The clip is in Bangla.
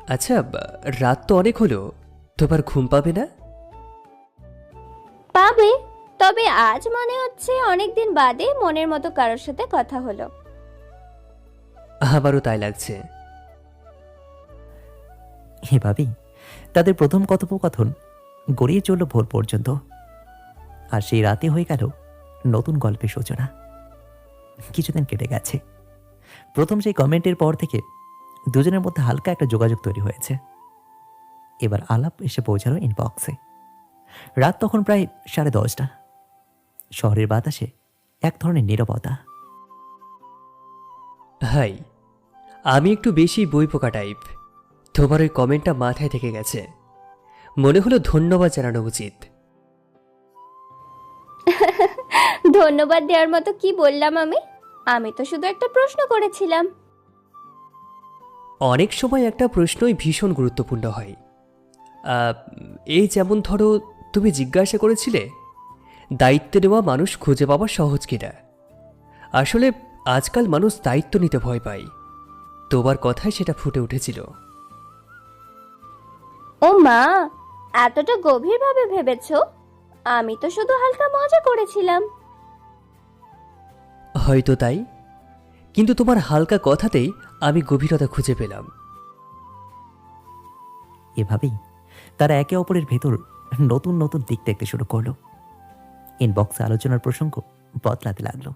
আচ্ছা, রাত তো অনেক হলো, তোমার ঘুম পাবে না? পাবে, তবে আজ মনে হচ্ছে অনেকদিন বাদে মনের মতো কারোর সাথে কথা হলো। আমারও তাই লাগছে। এভাবেই তাদের প্রথম কথোপকথন গড়িয়ে চলল ভোর পর্যন্ত। আর সেই রাতে হয়ে গেল নতুন গল্পের সূচনা। কিছুদিন কেটে গেছে। প্রথম সেই কমেন্টের পর থেকে দুজনের মধ্যে হালকা একটা যোগাযোগ তৈরি হয়েছে। এবার আলাপ এসে পৌঁছালো ইনবক্সে। রাত তখন প্রায় 10:30। শহরের বাতাসে এক ধরনের নীরবতা। হাই, আমি একটু বেশি বই পোকা টাইপ। তোমার ওই কমেন্টটা মাথায় থেকে গেছে, মনে হলো ধন্যবাদ জানানো উচিত। ধন্যবাদ দেওয়ার মতো কি বললাম আমি? আমি তো শুধু একটা প্রশ্ন করেছিলাম। অনেক সময় একটা প্রশ্নই ভীষণ গুরুত্বপূর্ণ হয়। আহ, এই যেমন ধরো, তুমি জিজ্ঞাসা করেছিলে দায়িত্ব নেওয়া মানুষ খুঁজে পাওয়া সহজ কিনা। আসলে আজকাল মানুষ দায়িত্ব নিতে ভয় পায়। তোমার কথায় সেটা ফুটে উঠেছিল। ও মা, এতটা গভীরভাবে ভেবেছো? আমি তো শুধু হালকা মজা করেছিলাম। হয়তো তাই, কিন্তু তোমার হালকা কথাতেই আমি গভীরতা খুঁজে পেলাম। এভাবেই তারা একে অপরের ভেতর নতুন নতুন দিক দেখতে শুরু করলো। ইনবক্সে আলোচনার প্রসঙ্গ বদলাতে লাগলো।